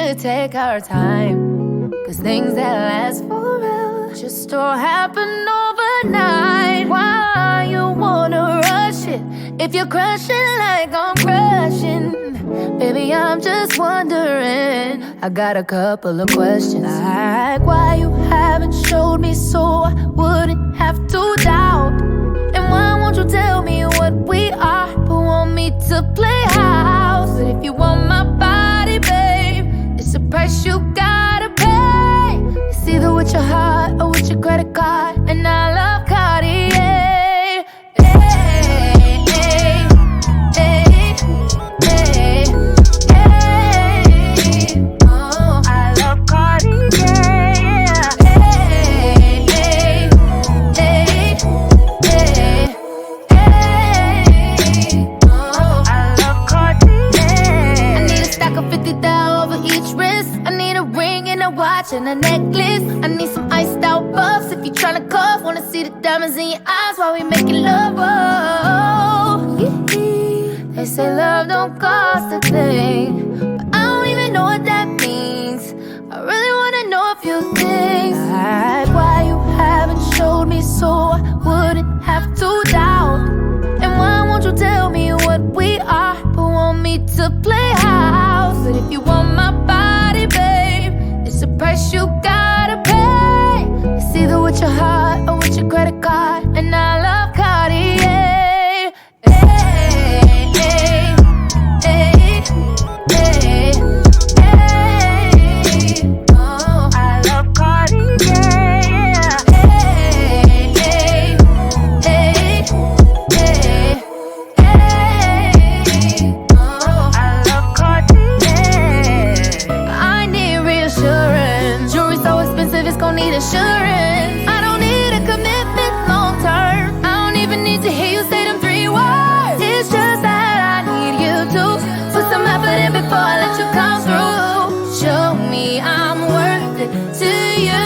to take our time, 'cause things that last forever just don't happen overnight. Why you wanna rush it if you're crushing like I'm crushing? Baby, I'm just wondering. I got a couple of questions, like why you haven't showed me so I wouldn't have to doubt. And why won't you tell me what we are, but want me to play house? But if you want my body, babe, it's a price you gotta pay. It's either with your heart or with your credit card, and I love Cartier. And a necklace, I need some iced out buffs. If you tryna cuff, wanna see the diamonds in your eyes while we making love. Oh, they say love don't cost a thing, but I don't even know what that means. I really wanna know a few things, like why you haven't showed me so I wouldn't have to doubt. And why won't you tell me what we are, but want me to play house? But if you want my body, babe, it's a price you gotta pay. It's either with your heart or with your credit card, and I love Cartier. Assurance. I don't need a commitment long term. I don't even need to hear you say them 3 words. It's just that I need you to put some effort in before I let you come through. Show me I'm worth it to you.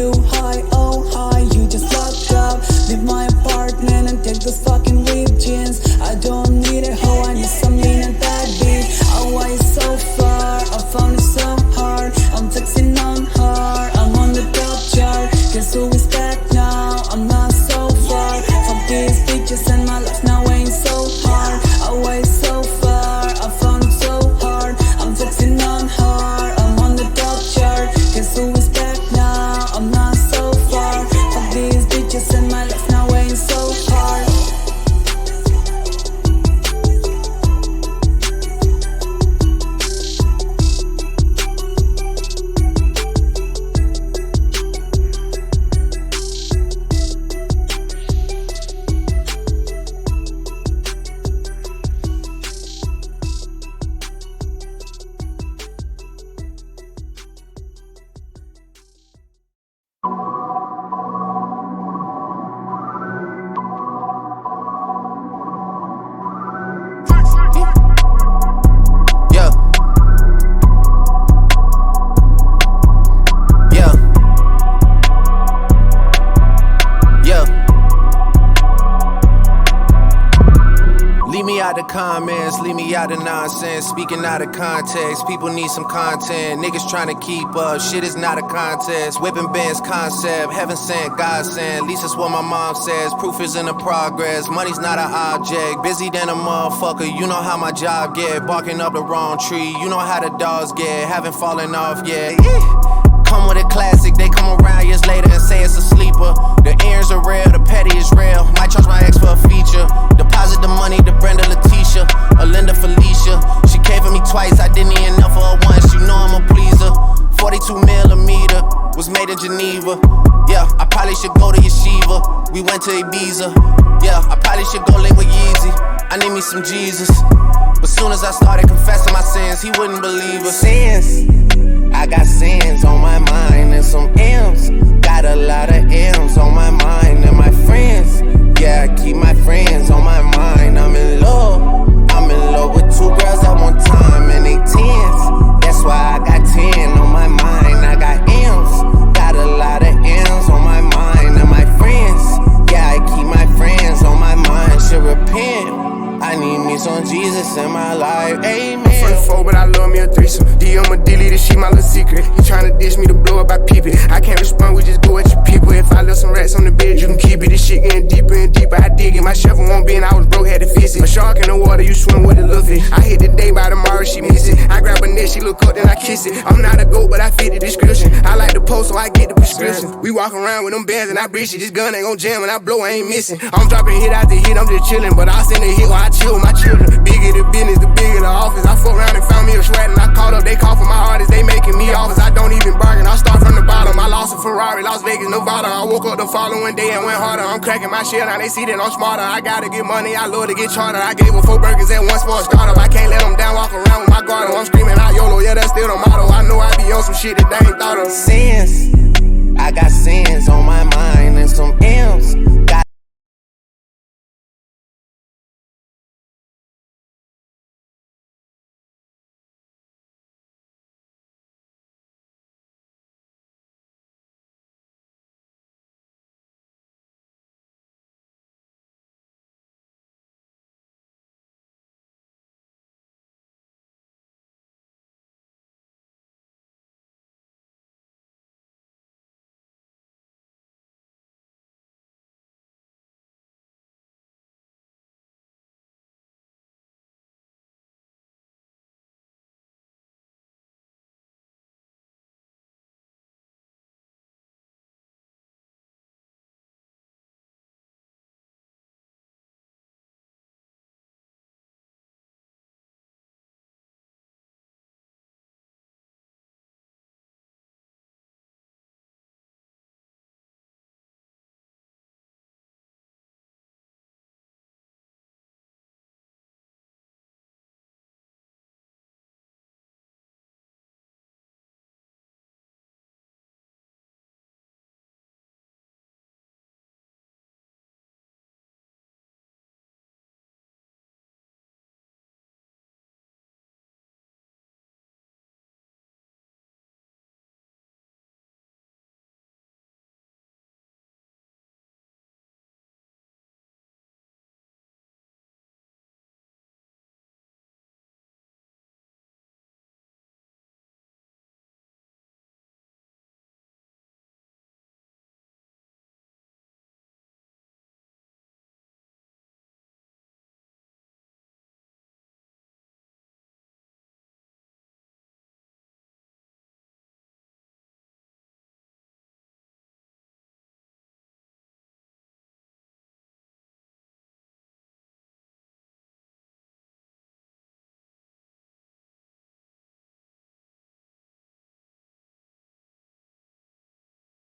you high, oh high, you just locked up. Leave my apartment and take those fucking ripped jeans. I don't need a hoe, I need some lean and that bitch. Oh, why it's so far, I found it so hard. I'm texting on her, I'm on the top chart. Guess who is back now, I'm not so far. Fuck these bitches and my life now ain't so hard. Oh, why it's so far, I found it so hard. I'm texting on her, I'm on the top chart. Guess who is back now, I'm not so far. Fuck these bitches and my life now ain't so hard. The comments, leave me out of nonsense. Speaking out of context, people need some content. Niggas trying to keep up, shit is not a contest. Whipping bands concept, heaven sent, God sent. At least that's what my mom says. Proof is in the progress, money's not an object. Busy than a motherfucker, you know how my job get. Barking up the wrong tree, you know how the dogs get. Haven't fallen off yet. Come with a classic, they come around years later and say it's a sleeper. The earrings are real, the petty is real. Might charge my ex for a feature. Deposit the money to Brenda Leticia, or Linda Felicia. She came for me twice, I didn't even know for her once. You know I'm a pleaser. 42 millimeter, was made in Geneva. Yeah, I probably should go to Yeshiva. We went to Ibiza. Yeah, I probably should go link with Yeezy. I need me some Jesus. But soon as I started confessing my sins, he wouldn't believe us. Sins, I got sins on my mind and some M's. Got a lot of M's on my mind and my friends. Yeah, I keep my friends on my mind. I'm in love with two girls at one time and they tens. That's why I got 10 on my mind. I got M's, got a lot of M's on my mind and my friends. Yeah, I keep my friends on my mind. Should repent. I need me some Jesus in my life, amen. I'm from the 4, but I love me a threesome. I'ma delete this shit, my little secret. He tryna dish me to blow up, I peep it. I can't respond, we just go at your people. If I left some rats on the bed, you can keep it. This shit getting deeper and deeper, I dig it. My shovel won't be and I was broke, had to fix it. A shark in the water, you swim with a little fish. I hit the day, by tomorrow she miss it. I grab her neck, she look up, then I kiss it. I'm not a goat, but I fit the description. I like the post, so I get the prescription. We walk around with them bands and I breach it. This gun ain't gon' jam when I blow, I ain't missing. I'm dropping hit after hit, I'm just chillin'. But I send a hit while I chill with my children. Bigger the business, the bigger the office. I fuck around and found me a sweat and I called up, they call for my artists, they making me offers. I don't even bargain, I start from the bottom. I lost a Ferrari, Las Vegas, Nevada. I woke up the following day and went harder. I'm cracking my shit, now they see that I'm smarter. I gotta get money, I love to get charter. I gave her 4 burgers at once for a startup. I can't let them down, walk around with my guard on. I'm screaming out YOLO, yeah, that's still the motto. I know I be on some shit that they ain't thought of. Sins, I got sins on